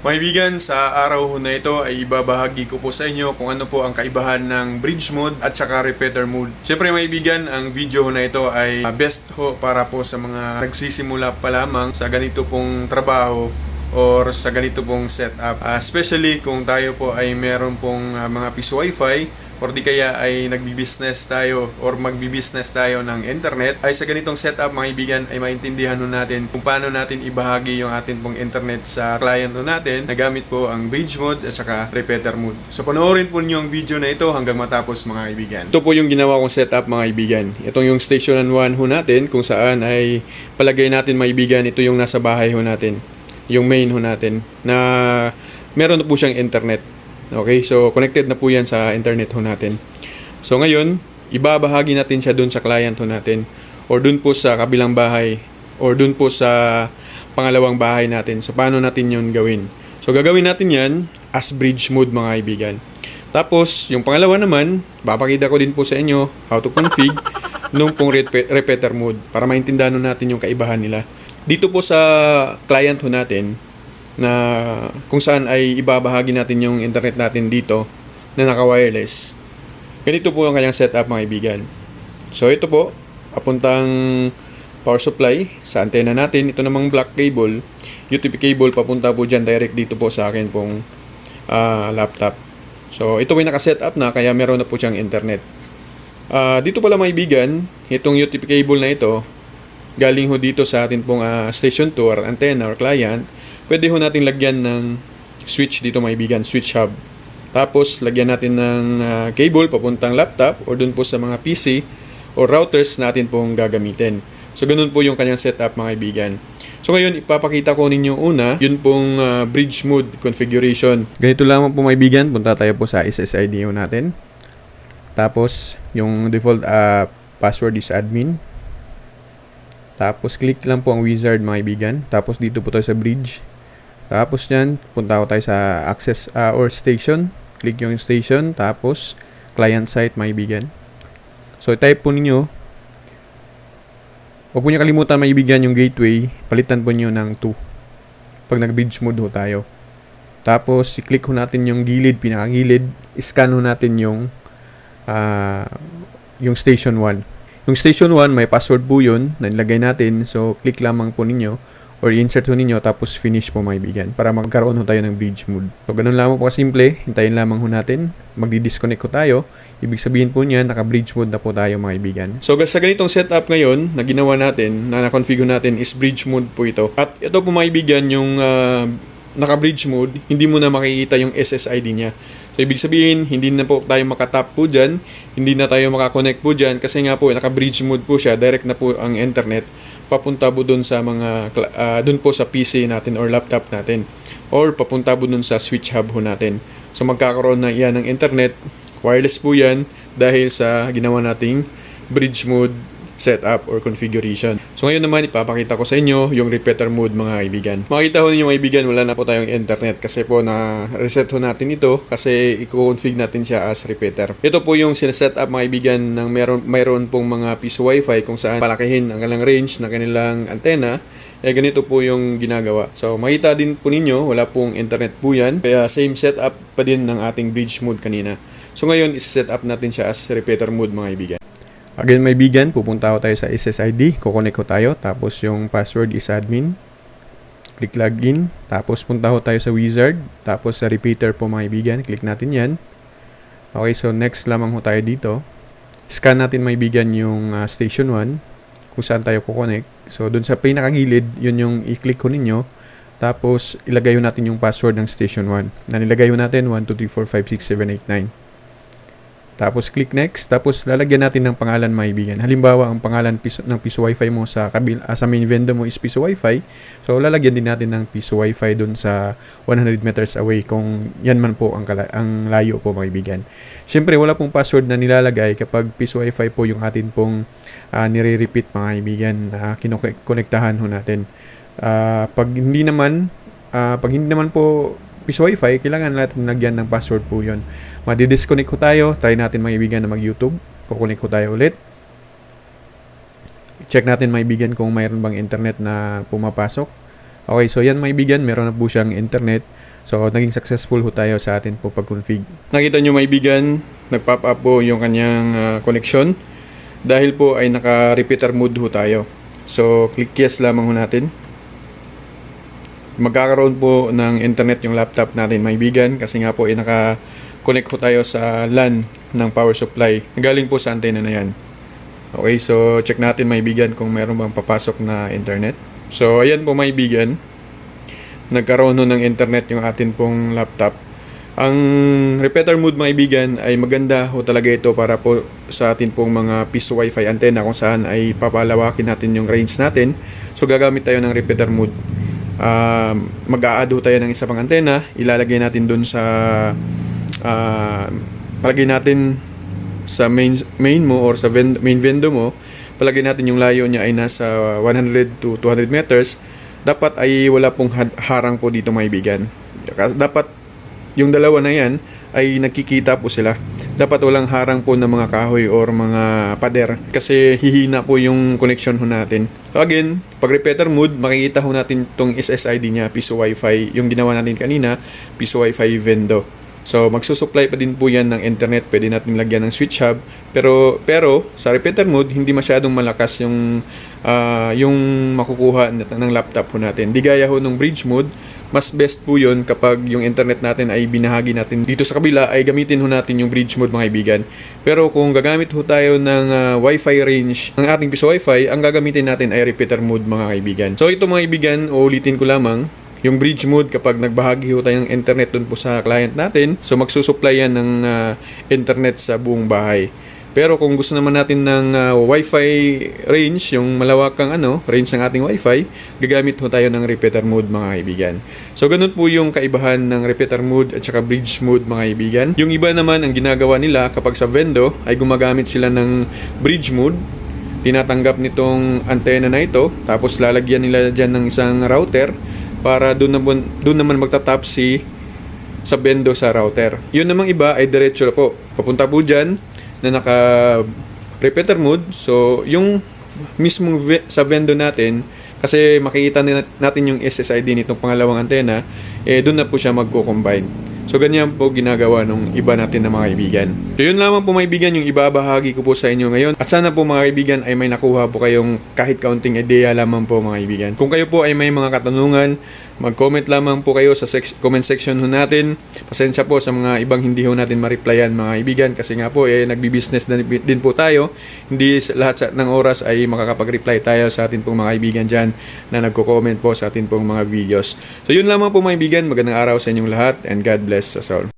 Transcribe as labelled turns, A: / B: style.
A: Kaibigan, sa araw na ito ay ibabahagi ko po sa inyo kung ano po ang kaibahan ng bridge mode at saka repeater mode. Siyempre kaibigan, ang video na ito ay best ho para po sa mga nagsisimula pa lamang sa ganito pong trabaho or sa ganito pong setup. Especially kung tayo po ay meron pong mga piso wifi or di kaya ay nagbi-business tayo or magbi-business tayo ng internet, ay sa ganitong setup mga kaibigan ay maintindihan nun natin kung paano natin ibahagi yung atin pong internet sa client nun natin na gamit po ang bridge mode at saka repeater mode. So panoorin po niyo ang video na ito hanggang matapos mga kaibigan. Ito po yung ginawa kong setup mga kaibigan. Itong yung station 1 ho natin kung saan ay palagay natin mga kaibigan, ito yung nasa bahay ho natin, yung main ho natin na meron na po siyang internet. Okay, so connected na po yan sa internet ho natin. So ngayon, ibabahagi natin siya dun sa client ho natin or dun po sa kabilang bahay or dun po sa pangalawang bahay natin. So paano natin yun gawin? So gagawin natin yan as bridge mode mga kaibigan. Tapos, yung pangalawa naman, papakita ko din po sa inyo how to config nung pong repeater mode para maintindihan natin yung kaibahan nila. Dito po sa client ho natin, na kung saan ay ibabahagi natin yung internet natin dito na naka-wireless. Ganito po ang kanyang setup mga kaibigan. So ito po, papuntang power supply sa antena natin. Ito namang black cable, UTP cable, papunta po dyan direct dito po sa akin pong laptop. So ito po yung naka-setup na kaya meron na po siyang internet. Dito pala mga kaibigan, itong UTP cable na ito, galing ho dito sa atin pong station 2 or antenna or client. Pwede ho natin lagyan ng switch dito mga kaibigan, switch hub. Tapos lagyan natin ng cable papuntang laptop or dun po sa mga PC or routers natin pong gagamitin. So ganun po yung kanyang setup mga kaibigan. So ngayon ipapakita ko ninyo una yun pong bridge mode configuration. Ganito lamang po mga kaibigan, punta tayo po sa SSID natin. Tapos yung default password is admin. Tapos click lang po ang wizard mga kaibigan. Tapos dito po tayo sa bridge. Tapos yan, punta ko tayo sa access or station. Click yung station. Tapos client site mga kaibigan. So type po ninyo. Huwag po nyo kalimutan mga kaibigan yung gateway. Palitan po nyo ng 2. Pag nag-bridge mode ho tayo. Tapos i-click ho natin yung gilid, pinakagilid. I-scan ho natin yung station 1. Yung station 1, may password po yun na nilagay natin. So, click lamang po ninyo or insert po ninyo tapos finish po mga kaibigan para magkaroon ho tayo ng bridge mode. So, ganun lamang po kasimple. Hintayin lamang ho natin. Magdi-disconnect ko tayo. Ibig sabihin po niyan, naka-bridge mode na po tayo mga kaibigan. So, sa ganitong setup ngayon na ginawa natin, na na-configure natin is bridge mode po ito. At ito po mga kaibigan, yung naka-bridge mode, hindi mo na makikita yung SSID niya. So, ibig sabihin, hindi na po tayo makatap po dyan, hindi na tayo makakonect po dyan, kasi nga po, naka-bridge mode po siya, direct na po ang internet, papunta po dun sa mga, dun po sa PC natin or laptop natin, or papunta po dun sa switch hub ho natin. So, magkakaroon na yan ng internet, wireless po yan, dahil sa ginawa nating bridge mode setup or configuration. So ngayon naman ipapakita ko sa inyo yung repeater mode mga kaibigan. Makita ko ninyo mga kaibigan, wala na po tayong internet kasi po na reset ho natin ito kasi i-config natin siya as repeater. Ito po yung sineset up mga kaibigan ng mayroon pong mga piso wifi kung saan palakihin ang kanilang range ng kanilang antena. Ganito po yung ginagawa. So makita din po ninyo, wala pong internet po yan. Kaya same setup pa din ng ating bridge mode kanina. So ngayon isa-set up natin siya as repeater mode mga kaibigan. Again, may bigan, pupunta ko tayo sa SSID, kukonek ko tayo, tapos yung password is admin. Click login, tapos punta ko tayo sa wizard, tapos sa repeater po mga ibigan, click natin yan. Okay, so next lamang ho tayo dito. Scan natin mga ibigan yung station 1, kung saan tayo kukonek. So dun sa pinakagilid, yun yung i-click ko ninyo, tapos ilagay ho natin yung password ng station 1. Nilagay ho natin 1, 2, 3, 4, 5, 6, 7, 8, 9. Tapos click next, tapos lalagyan natin ng pangalan mga kaibigan. Halimbawa, ang pangalan ng piso wifi mo sa main vendor mo is piso wifi. So lalagyan din natin ng piso wifi dun sa 100 meters away kung yan man po ang layo po mga kaibigan. Siyempre wala pong password na nilalagay kapag piso wifi po yung atin pong nire-repeat mga kaibigan na kinokonektahan ho natin. Pag hindi naman po piso wifi, kailangan natin lagyan ng password po yun. Madi-disconnect ko tayo. Try natin mga kaibigan na mag-YouTube. Kukunik ko tayo ulit. Check natin mga kaibigan kung mayroon bang internet na pumapasok. Okay, so yan mga kaibigan, meron na po siyang internet. So, naging successful ho tayo sa atin po pag-config. Nakita nyo maibigan, nag-pop up po yung kanyang connection dahil po ay naka-repeater mode ho tayo. So, click yes lamang ho natin. Magkakaroon po ng internet yung laptop natin maibigan kasi nga po ay naka-connect ho tayo sa LAN ng power supply. Galing po sa antena na yan. Okay, so check natin maibigan kung meron bang papasok na internet. So, ayan po maibigan. Nagkaroon ho ng internet yung atin pong laptop. Ang repeater mode mga kaibigan ay maganda ho talaga ito para po sa atin pong mga piso wifi antenna kung saan ay papalawakin natin yung range natin. So gagamit tayo ng repeater mode. Mag-a-add ho tayo ng isa pang antenna, ilalagay natin dun sa palagay natin sa main mo or sa main window mo, palagay natin yung layo niya ay nasa 100 to 200 meters. Dapat ay wala pong harang po dito mga kaibigan. Dapat yung dalawa na yan ay nagkikita po sila. Dapat walang harang po ng mga kahoy or mga pader kasi hihina po yung connection ho natin. So again, pag repeater mode, makikita ho natin itong SSID niya, piso wifi, yung ginawa natin kanina, piso wifi vendo. So magsusupply pa din po yan ng internet, pwede natin lagyan ng switch hub. Pero sa repeater mode, hindi masyadong malakas yung makukuha ng laptop po natin. Di gaya ho ng bridge mode, mas best po yun kapag yung internet natin ay binahagi natin dito sa kabila, ay gamitin ho natin yung bridge mode mga kaibigan. Pero kung gagamit ho tayo ng wifi range ng ating piso wifi, ang gagamitin natin ay repeater mode mga kaibigan. So ito mga kaibigan, uulitin ko lamang, yung bridge mode kapag nagbahagi ho tayo ng internet dun po sa client natin, so magsusupply yan ng internet sa buong bahay. Pero kung gusto naman natin ng wifi range, yung malawakang range ng ating wifi, gagamit ho tayo ng repeater mode mga kaibigan. So ganun po yung kaibahan ng repeater mode at saka bridge mode mga kaibigan. Yung iba naman ang ginagawa nila kapag sa vendo ay gumagamit sila ng bridge mode. Tinatanggap nitong antena na ito, tapos lalagyan nila dyan ng isang router para doon naman magta-top C sa vendo sa router. Yun namang iba ay diretso po. Papunta po dyan na naka repeater mode. So yung mismong sa vendo natin, kasi makikita natin yung SSID nitong pangalawang antena, doon na po siya magko-combine. So ganyan po ginagawa ng iba natin na mga kaibigan. So yun lamang po mga kaibigan yung ibabahagi ko po sa inyo ngayon. At sana po mga kaibigan ay may nakuha po kayong kahit kaunting ideya lamang po mga kaibigan. Kung kayo po ay may mga katanungan, mag-comment lamang po kayo sa comment section ho natin. Pasensya po sa mga ibang hindi ho natin ma-replyan mga kaibigan kasi nga po nagbi-business din po tayo. Hindi lahat ng oras ay makakapag-reply tayo sa atin pong mga kaibigan dyan na nagko-comment po sa atin pong mga videos. So yun lamang po mga kaibigan, magandang araw sa inyong lahat and God bless us all.